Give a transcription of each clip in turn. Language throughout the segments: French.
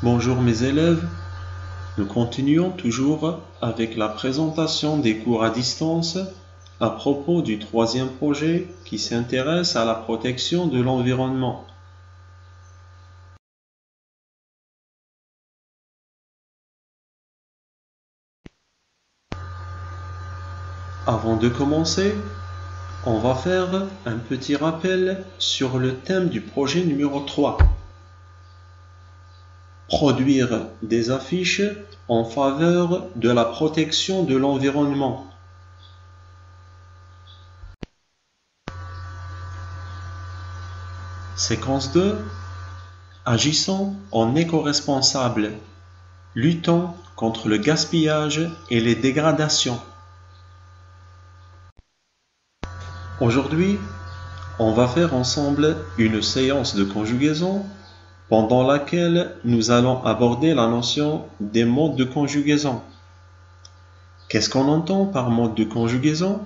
Bonjour mes élèves, nous continuons toujours avec la présentation des cours à distance à propos du troisième projet qui s'intéresse à la protection de l'environnement. Avant de commencer, on va faire un petit rappel sur le thème du projet numéro 3. Produire des affiches en faveur de la protection de l'environnement. Séquence 2. Agissons en éco-responsable, luttons contre le gaspillage et les dégradations. Aujourd'hui, on va faire ensemble une séance de conjugaison pendant laquelle nous allons aborder la notion des modes de conjugaison. Qu'est-ce qu'on entend par mode de conjugaison?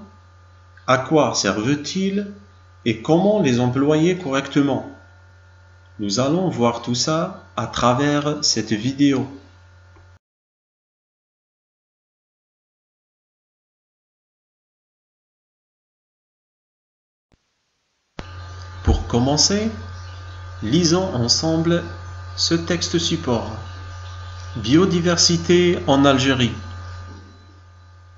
À quoi servent-ils et comment les employer correctement? Nous allons voir tout ça à travers cette vidéo. Pour commencer, lisons ensemble ce texte support. Biodiversité en Algérie.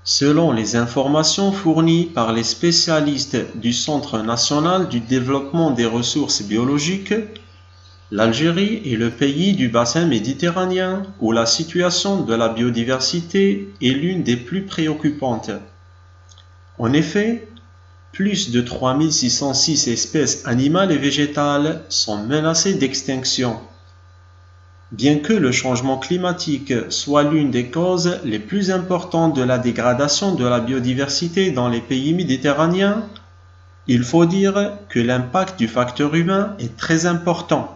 Selon les informations fournies par les spécialistes du Centre national du développement des ressources biologiques, l'Algérie est le pays du bassin méditerranéen où la situation de la biodiversité est l'une des plus préoccupantes. En effet, plus de 3606 espèces animales et végétales sont menacées d'extinction. Bien que le changement climatique soit l'une des causes les plus importantes de la dégradation de la biodiversité dans les pays méditerranéens, il faut dire que l'impact du facteur humain est très important.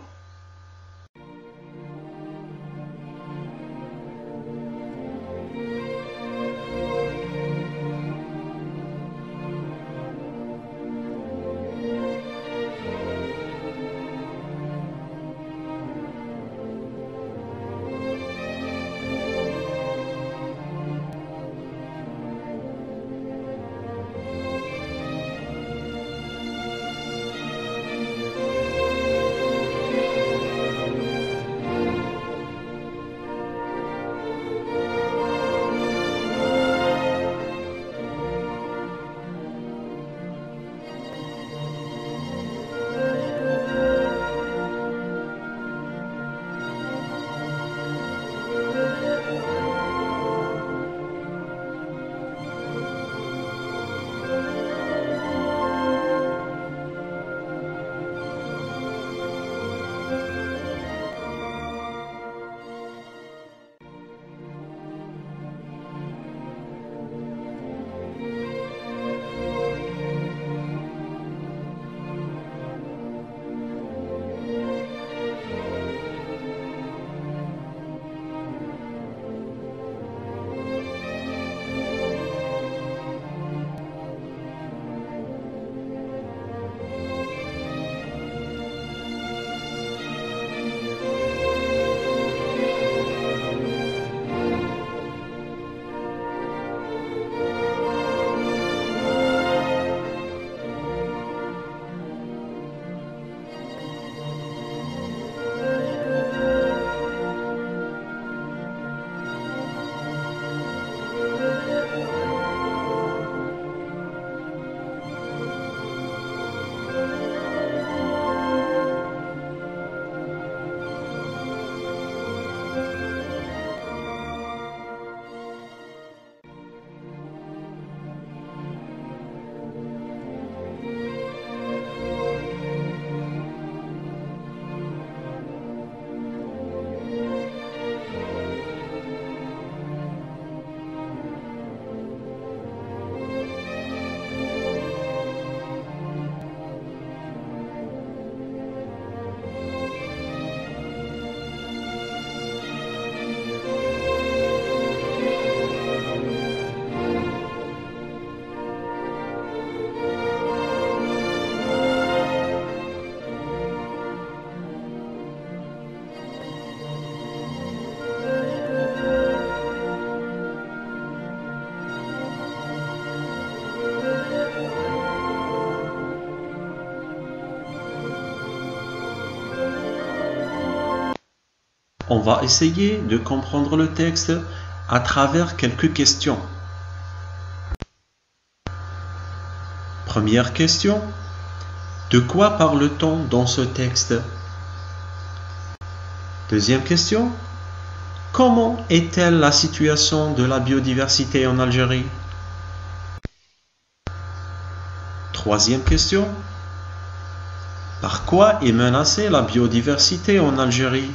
On va essayer de comprendre le texte à travers quelques questions. Première question. De quoi parle-t-on dans ce texte? Deuxième question. Comment est-elle la situation de la biodiversité en Algérie? Troisième question. Par quoi est menacée la biodiversité en Algérie?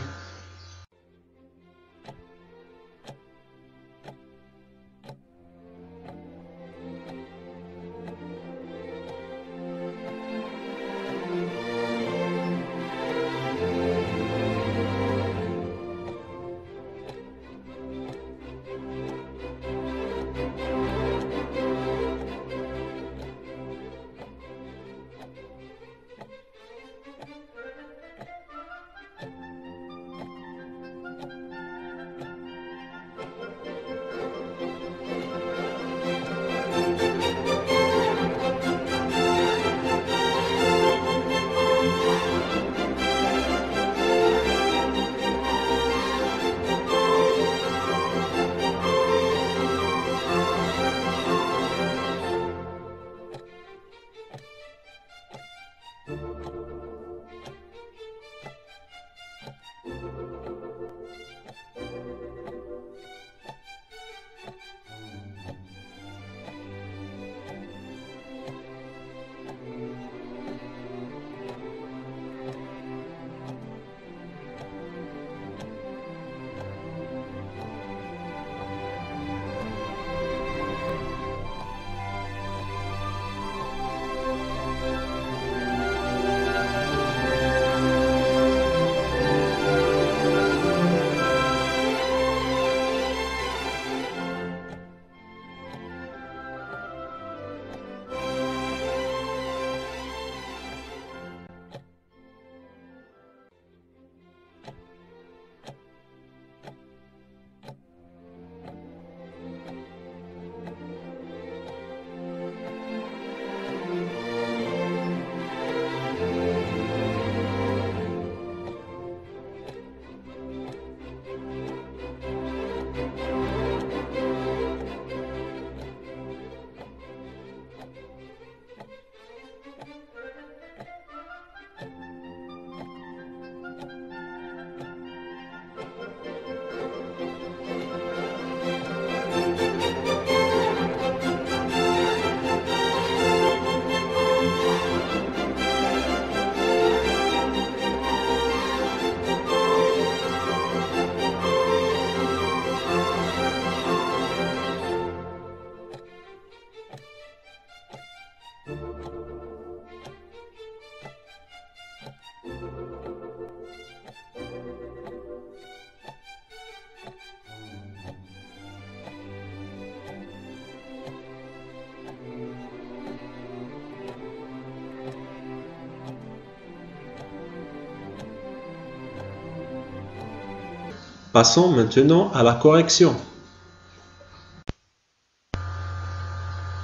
Passons maintenant à la correction.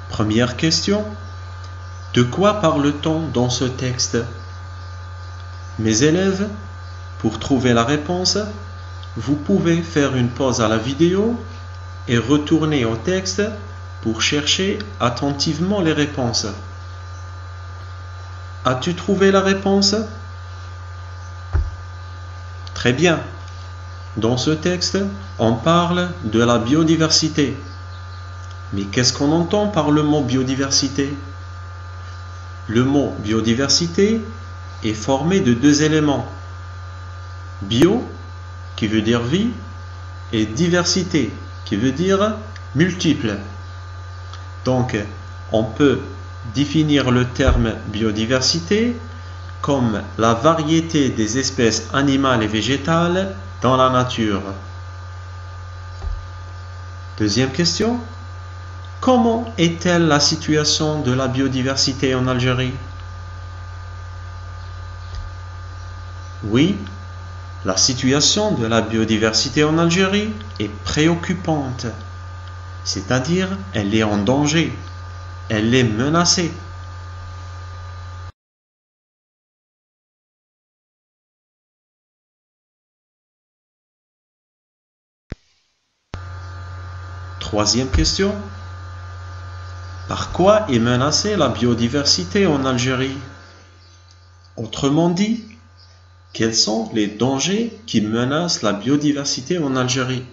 Première question. De quoi parle-t-on dans ce texte? Mes élèves, pour trouver la réponse, vous pouvez faire une pause à la vidéo et retourner au texte pour chercher attentivement les réponses. As-tu trouvé la réponse? Très bien. Dans ce texte, on parle de la biodiversité. Mais qu'est-ce qu'on entend par le mot biodiversité? Le mot biodiversité est formé de deux éléments. Bio, qui veut dire vie, et diversité, qui veut dire multiple. Donc, on peut définir le terme biodiversité comme la variété des espèces animales et végétales dans la nature. Deuxième question. Comment est-elle la situation de la biodiversité en Algérie? Oui, la situation de la biodiversité en Algérie est préoccupante, c'est-à-dire elle est en danger, elle est menacée. Troisième question. Par quoi est menacée la biodiversité en Algérie? Autrement dit, quels sont les dangers qui menacent la biodiversité en Algérie?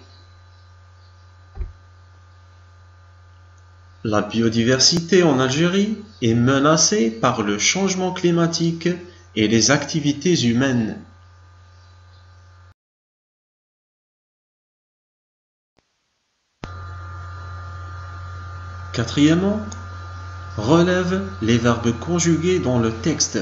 La biodiversité en Algérie est menacée par le changement climatique et les activités humaines. Quatrièmement, relève les verbes conjugués dans le texte.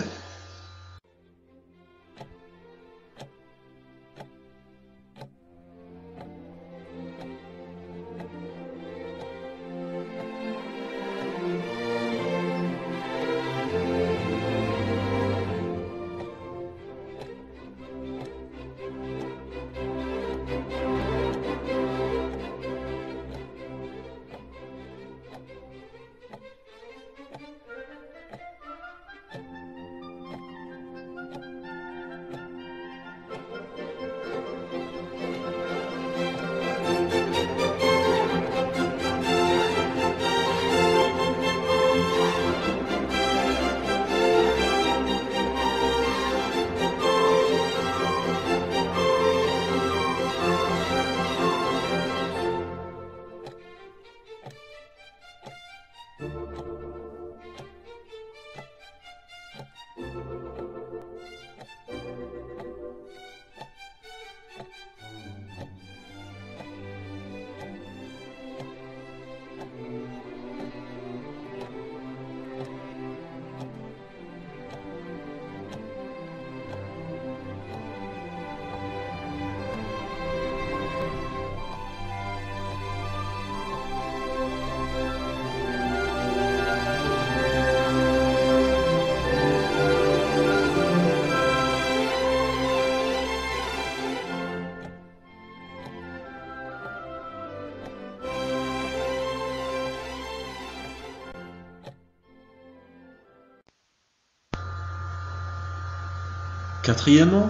Quatrièmement,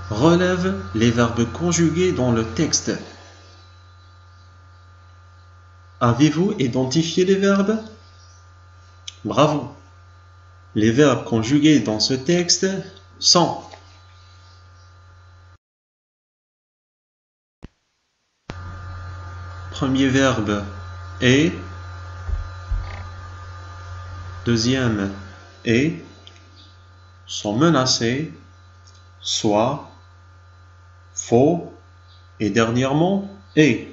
relève les verbes conjugués dans le texte. Avez-vous identifié les verbes? Bravo! Les verbes conjugués dans ce texte sont premier verbe est, deuxième est, sont menacés, soit, faux, et dernièrement, est.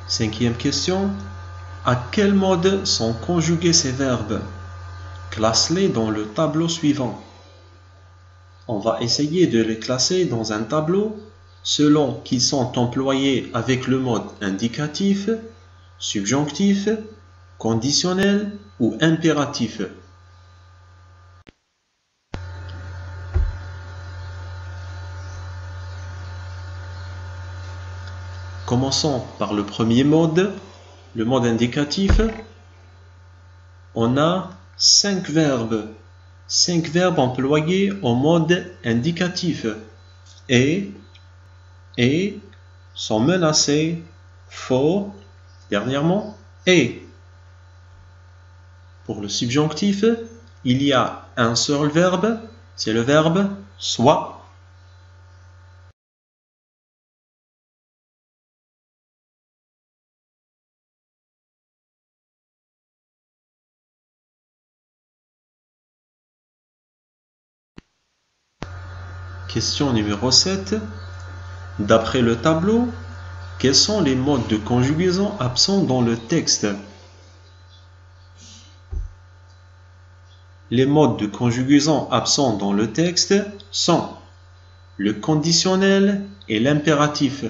Cinquième question. À quel mode sont conjugués ces verbes? Classe-les dans le tableau suivant. On va essayer de les classer dans un tableau selon qu'ils sont employés avec le mode indicatif, subjonctif, conditionnel ou impératif. Commençons par le premier mode, le mode indicatif. On a 5 verbes employés au mode indicatif. Et sont menacés, faux, dernièrement, et. Pour le subjonctif, il y a un seul verbe, c'est le verbe soit. Question numéro 7. D'après le tableau, quels sont les modes de conjugaison absents dans le texte? Les modes de conjugaison absents dans le texte sont le conditionnel et l'impératif.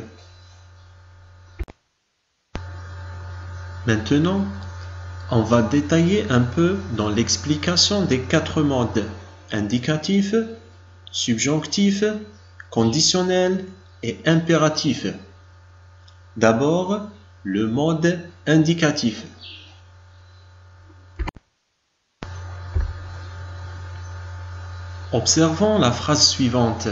Maintenant, on va détailler un peu dans l'explication des 4 modes: indicatif, subjonctif, conditionnel et impératif. D'abord, le mode indicatif. Observons la phrase suivante.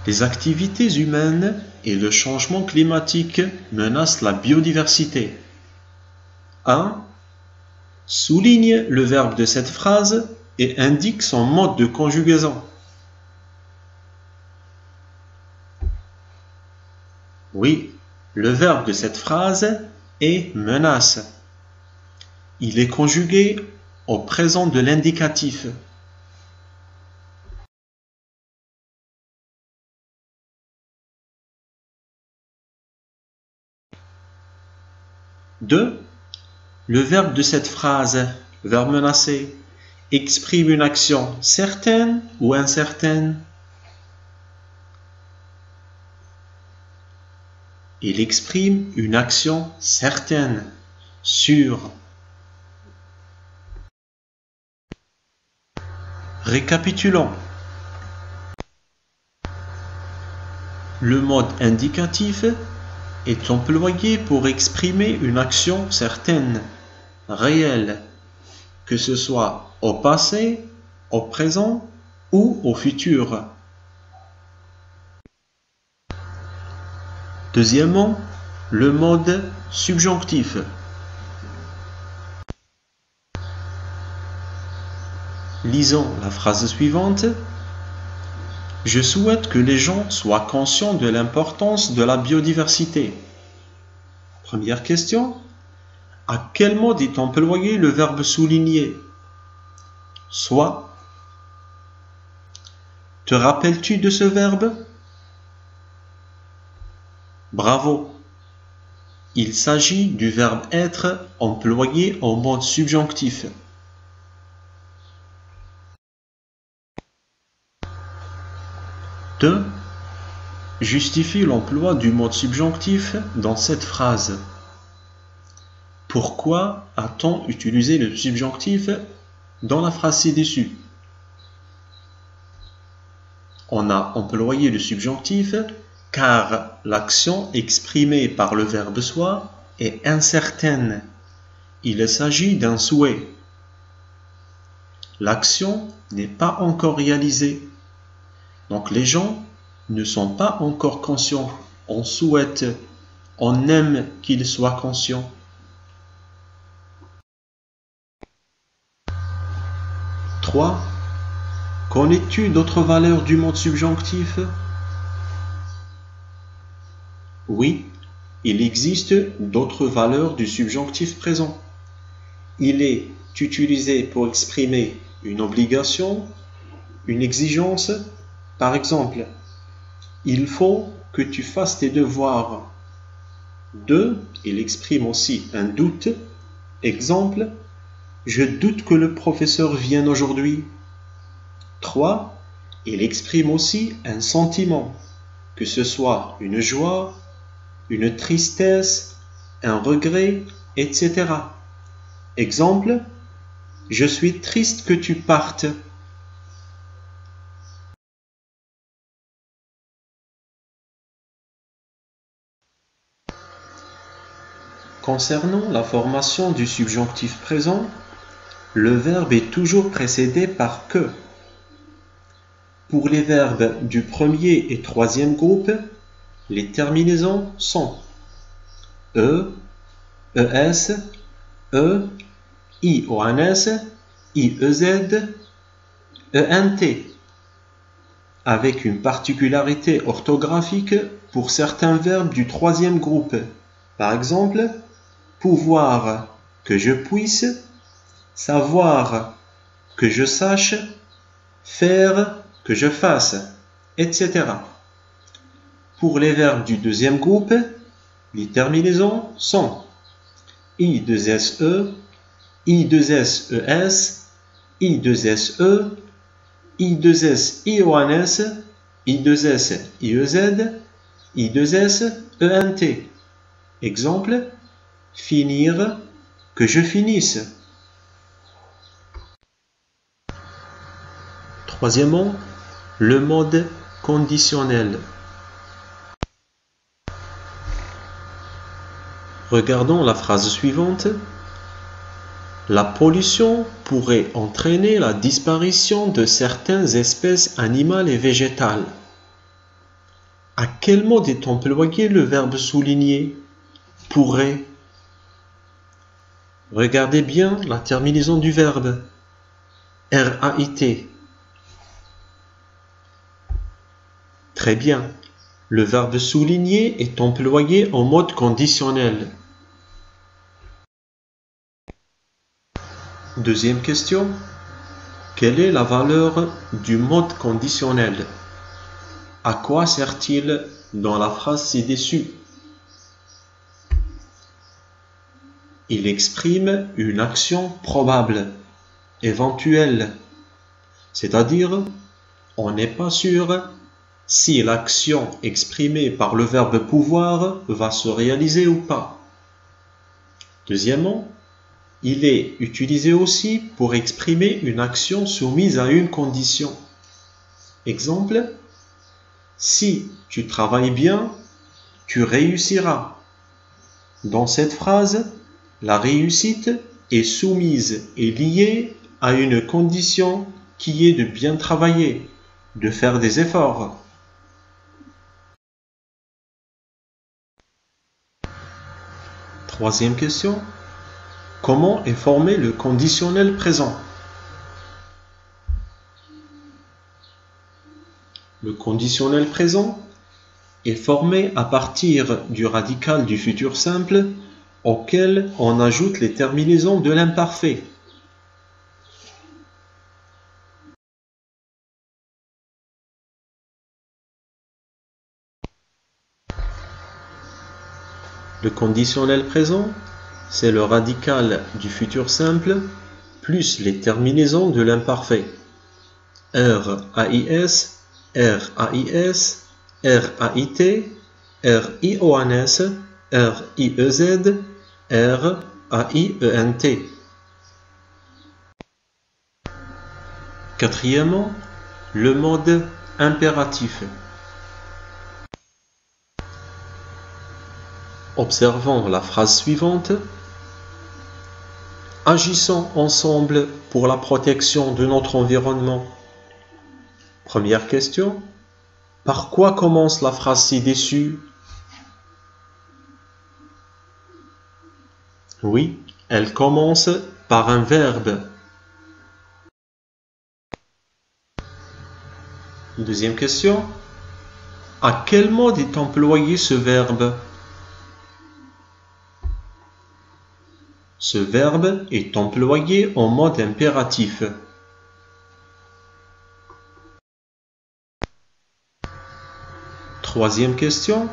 Les activités humaines et le changement climatique menacent la biodiversité. 1. Souligne le verbe de cette phrase et indique son mode de conjugaison. Oui, le verbe de cette phrase est menace. Il est conjugué au présent de l'indicatif. Deux, le verbe de cette phrase, verbe menacé, exprime une action certaine ou incertaine. Il exprime une action certaine, sûre. Récapitulons. Le mode indicatif est employé pour exprimer une action certaine, réelle, que ce soit au passé, au présent ou au futur. Deuxièmement, le mode subjonctif. Lisons la phrase suivante. Je souhaite que les gens soient conscients de l'importance de la biodiversité. Première question. À quel mode est employé le verbe souligner? Soit. Te rappelles-tu de ce verbe? Bravo. Il s'agit du verbe être employé en mode subjonctif. Deux. Justifie l'emploi du mode subjonctif dans cette phrase. Pourquoi a-t-on utilisé le subjonctif dans la phrase ci-dessus? On a employé le subjonctif car l'action exprimée par le verbe soit est incertaine. Il s'agit d'un souhait. L'action n'est pas encore réalisée. Donc les gens ne sont pas encore conscients. On souhaite, on aime qu'ils soient conscients. Trois. Connais-tu d'autres valeurs du mode subjonctif? Oui, il existe d'autres valeurs du subjonctif présent. Il est utilisé pour exprimer une obligation, une exigence. Par exemple, il faut que tu fasses tes devoirs. 2. Il exprime aussi un doute. Exemple, je doute que le professeur vienne aujourd'hui. 3. Il exprime aussi un sentiment, que ce soit une joie, une tristesse, un regret, etc. Exemple, je suis triste que tu partes. Concernant la formation du subjonctif présent, le verbe est toujours précédé par que. Pour les verbes du premier et troisième groupe, les terminaisons sont e, es, e, ioans, iez, ent, avec une particularité orthographique pour certains verbes du troisième groupe. Par exemple, pouvoir, que je puisse, savoir, que je sache, faire, que je fasse, etc. Pour les verbes du deuxième groupe, les terminaisons sont i2se, i2ses, i2se, i2s ioans, i2s iez, i2s ent. Exemple, finir, que je finisse. Troisièmement, le mode conditionnel. Regardons la phrase suivante. La pollution pourrait entraîner la disparition de certaines espèces animales et végétales. À quel mode est employé le verbe souligner? Pourrait. Regardez bien la terminaison du verbe. RAIT. Très bien. Le verbe souligner est employé en mode conditionnel. Deuxième question. Quelle est la valeur du mode conditionnel? À quoi sert-il dans la phrase ci-dessus? Il exprime une action probable, éventuelle. C'est-à-dire, on n'est pas sûr si l'action exprimée par le verbe pouvoir va se réaliser ou pas. Deuxièmement, il est utilisé aussi pour exprimer une action soumise à une condition. Exemple, si tu travailles bien, tu réussiras. Dans cette phrase, la réussite est soumise et liée à une condition qui est de bien travailler, de faire des efforts. Troisième question. Comment est formé le conditionnel présent? Le conditionnel présent est formé à partir du radical du futur simple auquel on ajoute les terminaisons de l'imparfait. Le conditionnel présent, c'est le radical du futur simple plus les terminaisons de l'imparfait. RAIS, RAIS, RAIT, RIONS, RIEZ, RAIENT. Quatrièmement, le mode impératif. Observons la phrase suivante. Agissons ensemble pour la protection de notre environnement. Première question. Par quoi commence la phrase ci-dessus? Oui, elle commence par un verbe. Deuxième question. À quel mode est employé ce verbe? Ce verbe est employé en mode impératif. Troisième question.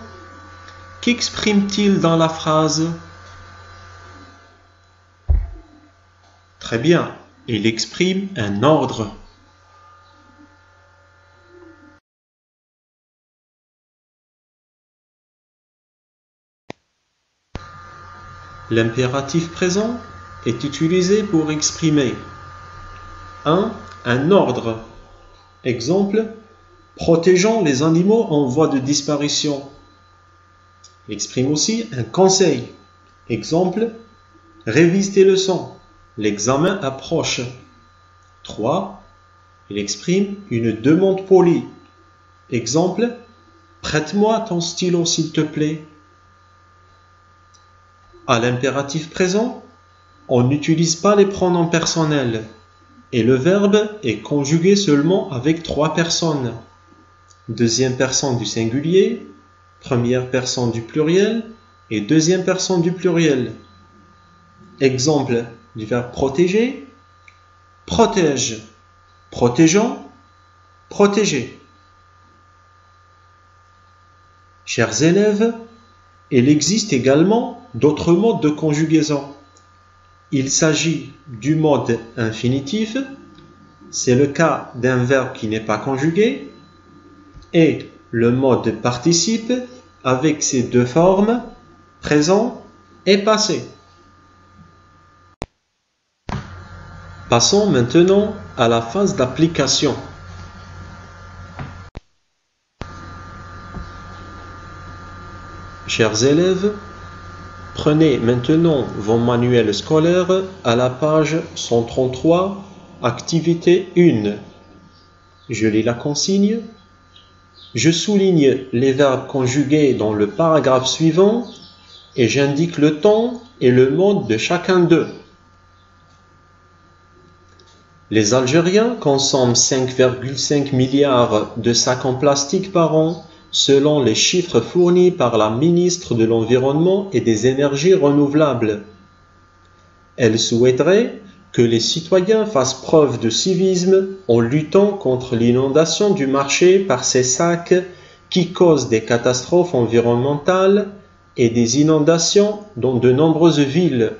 Qu'exprime-t-il dans la phrase? Très bien, il exprime un ordre. L'impératif présent est utilisé pour exprimer 1. Un ordre. Exemple, protégeons les animaux en voie de disparition. Il exprime aussi un conseil. Exemple, révise tes leçons. L'examen approche. 3. Il exprime une demande polie. Exemple, prête-moi ton stylo s'il te plaît. À l'impératif présent, on n'utilise pas les pronoms personnels et le verbe est conjugué seulement avec 3 personnes. Deuxième personne du singulier, première personne du pluriel et deuxième personne du pluriel. Exemple du verbe protéger, protège, protégeant, protéger. Chers élèves, il existe également d'autres modes de conjugaison. Il s'agit du mode infinitif, c'est le cas d'un verbe qui n'est pas conjugué, et le mode participe avec ses deux formes, présent et passé. Passons maintenant à la phase d'application. Chers élèves, Prenez maintenant vos manuels scolaires à la page 133, activité 1. Je lis la consigne. Je souligne les verbes conjugués dans le paragraphe suivant et j'indique le temps et le mode de chacun d'eux. Les Algériens consomment 5,5 milliards de sacs en plastique par an, selon les chiffres fournis par la ministre de l'Environnement et des Énergies renouvelables. Elle souhaiterait que les citoyens fassent preuve de civisme en luttant contre l'inondation du marché par ces sacs qui causent des catastrophes environnementales et des inondations dans de nombreuses villes.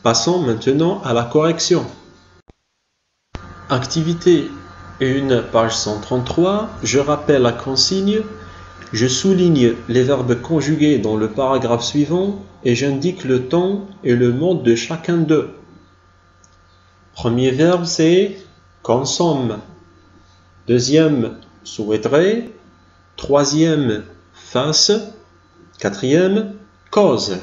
Passons maintenant à la correction. Activité 1, page 133. Je rappelle la consigne. Je souligne les verbes conjugués dans le paragraphe suivant et j'indique le temps et le mode de chacun d'eux. Premier verbe, c'est consomme. Deuxième, souhaiterait. Troisième, fasse. Quatrième, cause.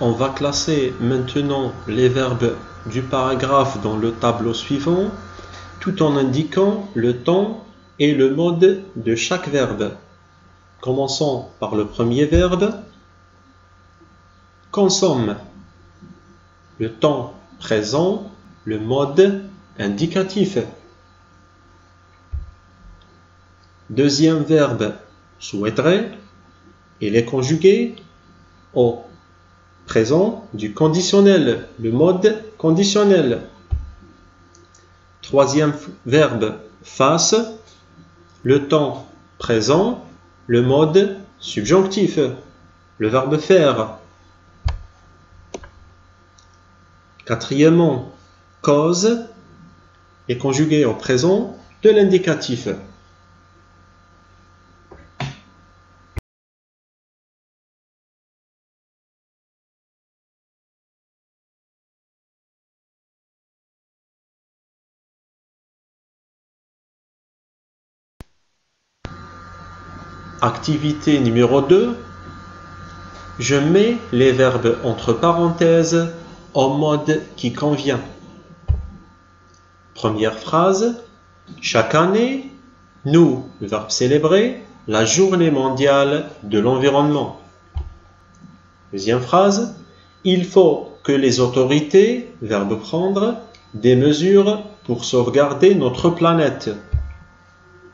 On va classer maintenant les verbes du paragraphe dans le tableau suivant, tout en indiquant le temps et le mode de chaque verbe. Commençons par le premier verbe. Consomme. Le temps présent, le mode indicatif. Deuxième verbe, souhaiterait. Il est conjugué au présent du conditionnel, le mode conditionnel. Troisième verbe, fasse. Le temps présent, le mode subjonctif, le verbe faire. Quatrièmement, cause est conjugué au présent de l'indicatif. Activité numéro 2. Je mets les verbes entre parenthèses au mode qui convient. Première phrase. Chaque année, nous, le verbe célébrer, la journée mondiale de l'environnement. Deuxième phrase. Il faut que les autorités, verbe prendre, des mesures pour sauvegarder notre planète.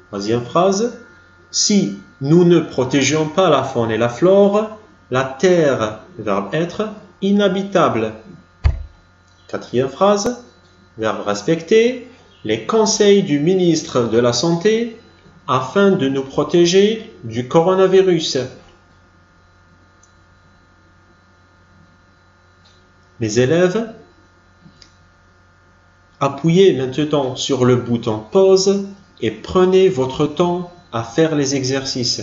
Troisième phrase. Si nous ne protégeons pas la faune et la flore, la terre, verbe être, inhabitable. Quatrième phrase, verbe respecter, les conseils du ministre de la Santé afin de nous protéger du coronavirus. Mes élèves, appuyez maintenant sur le bouton pause et prenez votre temps à faire les exercices.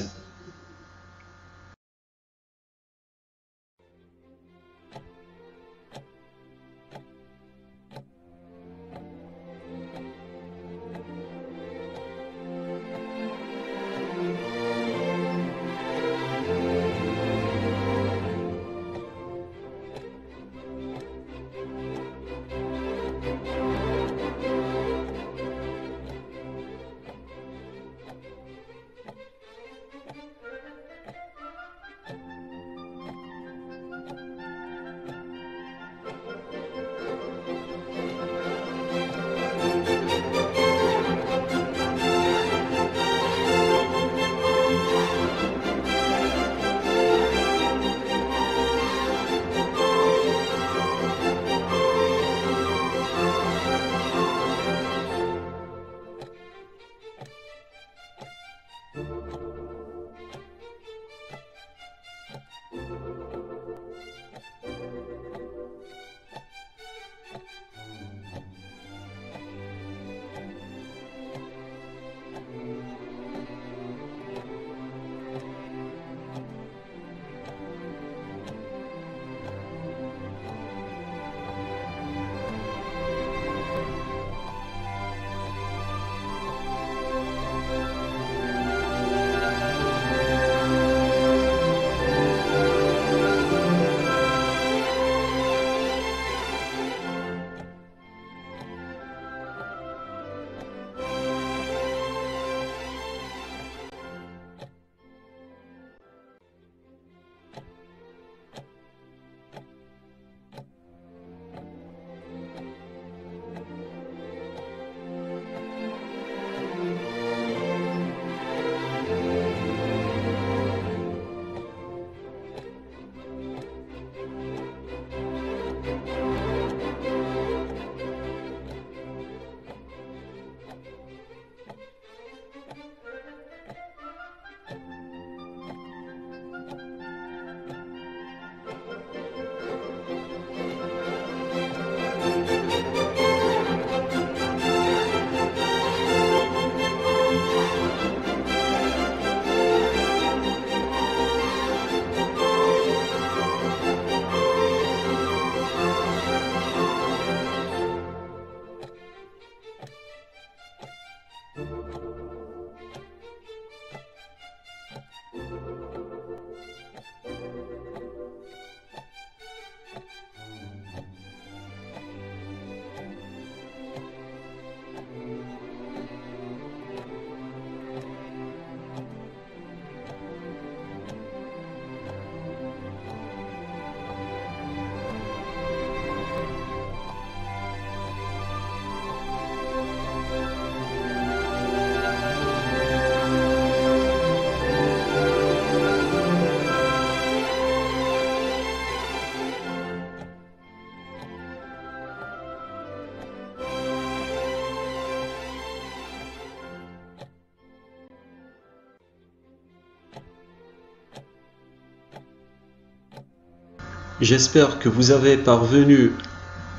J'espère que vous avez parvenu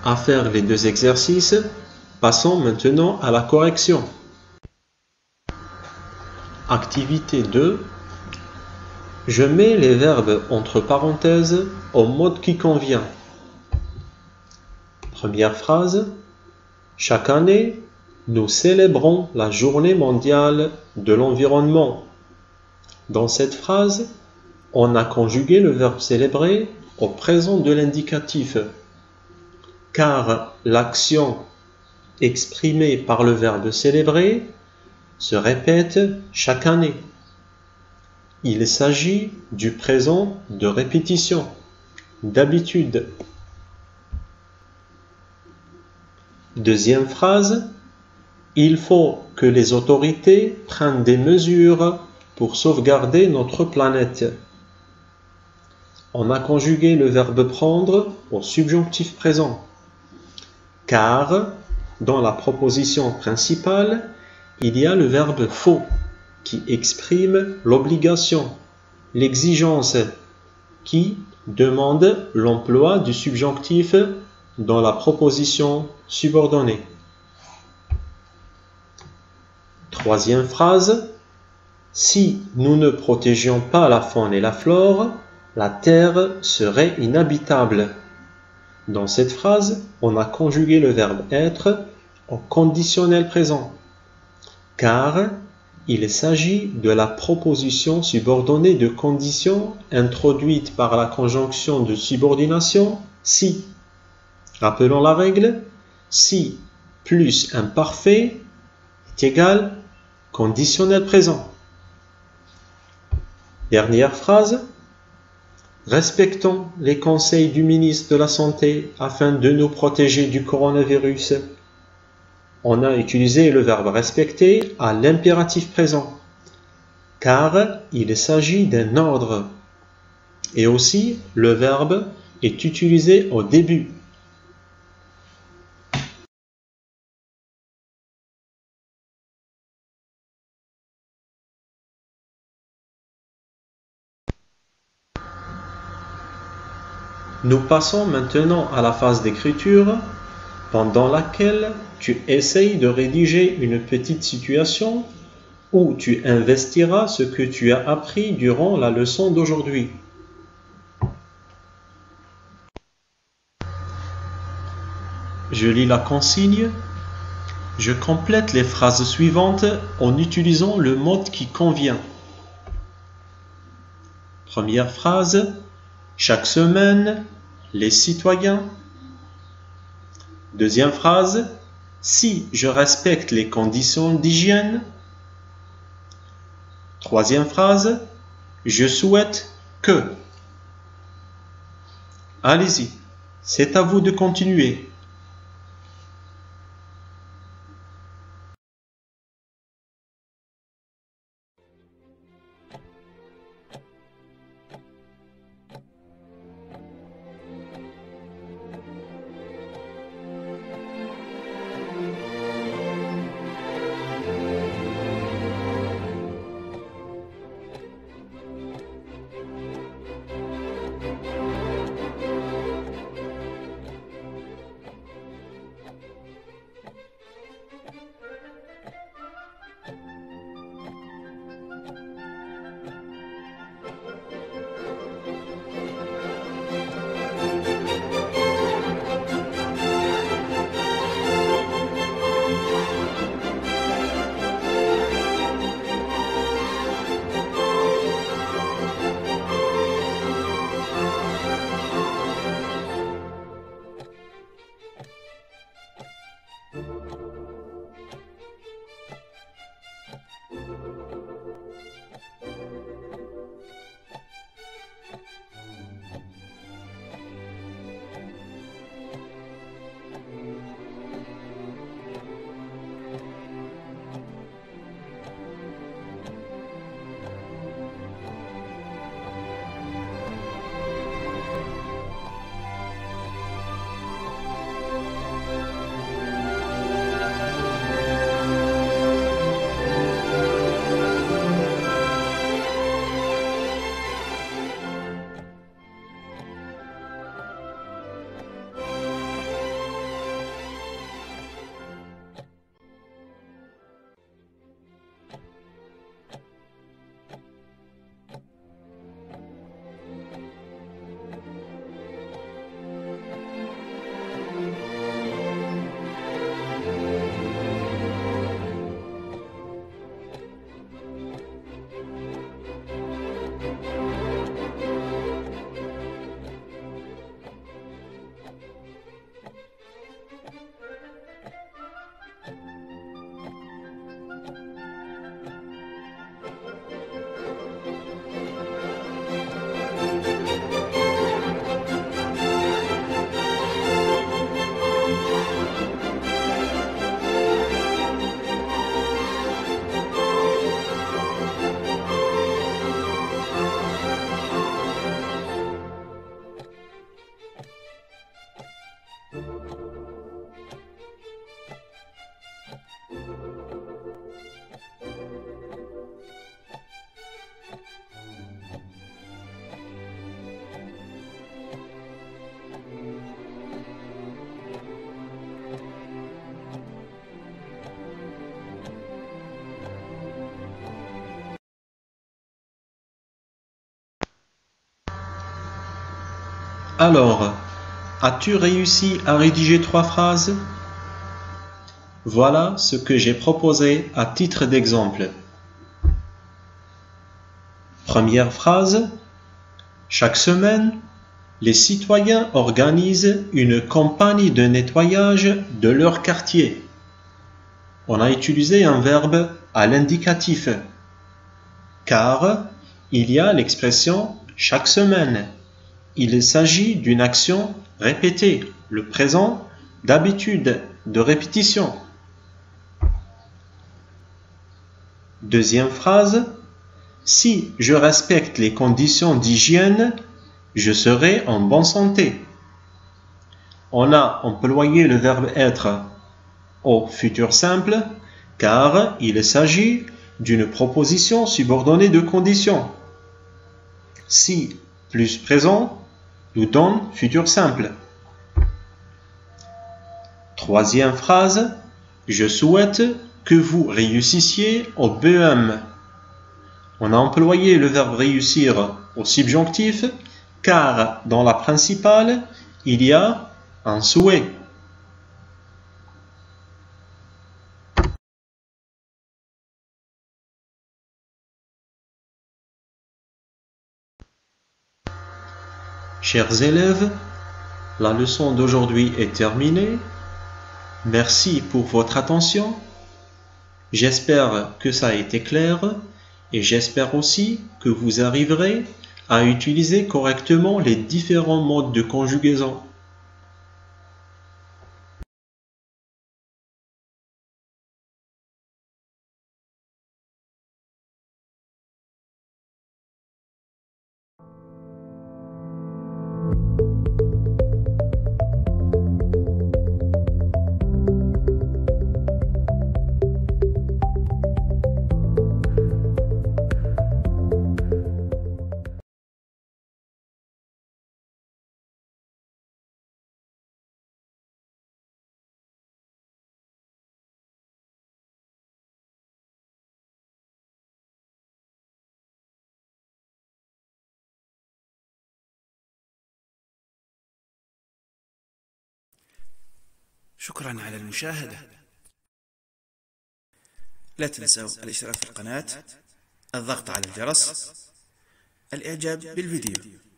à faire les deux exercices. Passons maintenant à la correction. Activité 2. Je mets les verbes entre parenthèses au mode qui convient. Première phrase. Chaque année, nous célébrons la Journée mondiale de l'environnement. Dans cette phrase, on a conjugué le verbe célébrer au présent de l'indicatif, car l'action exprimée par le verbe célébrer se répète chaque année. Il s'agit du présent de répétition, d'habitude. Deuxième phrase, il faut que les autorités prennent des mesures pour sauvegarder notre planète. On a conjugué le verbe prendre au subjonctif présent, car dans la proposition principale, il y a le verbe faut qui exprime l'obligation, l'exigence, qui demande l'emploi du subjonctif dans la proposition subordonnée. Troisième phrase, si nous ne protégions pas la faune et la flore, la terre serait inhabitable. Dans cette phrase, on a conjugué le verbe être au conditionnel présent, car il s'agit de la proposition subordonnée de condition introduite par la conjonction de subordination si. Rappelons la règle, si plus imparfait est égal conditionnel présent. Dernière phrase, respectons les conseils du ministre de la Santé afin de nous protéger du coronavirus. On a utilisé le verbe respecter à l'impératif présent, car il s'agit d'un ordre. Et aussi, le verbe est utilisé au début. Nous passons maintenant à la phase d'écriture, pendant laquelle tu essayes de rédiger une petite situation où tu investiras ce que tu as appris durant la leçon d'aujourd'hui. Je lis la consigne. Je complète les phrases suivantes en utilisant le mode qui convient. Première phrase. Chaque semaine, les citoyens. Deuxième phrase, si je respecte les conditions d'hygiène. Troisième phrase, je souhaite que. Allez-y, c'est à vous de continuer. Alors, as-tu réussi à rédiger 3 phrases? Voilà ce que j'ai proposé à titre d'exemple. Première phrase. Chaque semaine, les citoyens organisent une campagne de nettoyage de leur quartier. On a utilisé un verbe à l'indicatif, car il y a l'expression chaque semaine. Il s'agit d'une action répétée, le présent d'habitude, de répétition. Deuxième phrase. Si je respecte les conditions d'hygiène, je serai en bonne santé. On a employé le verbe être au futur simple car il s'agit d'une proposition subordonnée de conditions. Si plus présent nous donne futur simple. Troisième phrase. Je souhaite que vous réussissiez au BEM. On a employé le verbe réussir au subjonctif car dans la principale, il y a un souhait. Chers élèves, la leçon d'aujourd'hui est terminée. Merci pour votre attention. J'espère que ça a été clair et j'espère aussi que vous arriverez à utiliser correctement les différents modes de conjugaison. شكرا على المشاهدة. لا تنسوا الاشتراك في القناة، الضغط على الجرس، الإعجاب بالفيديو.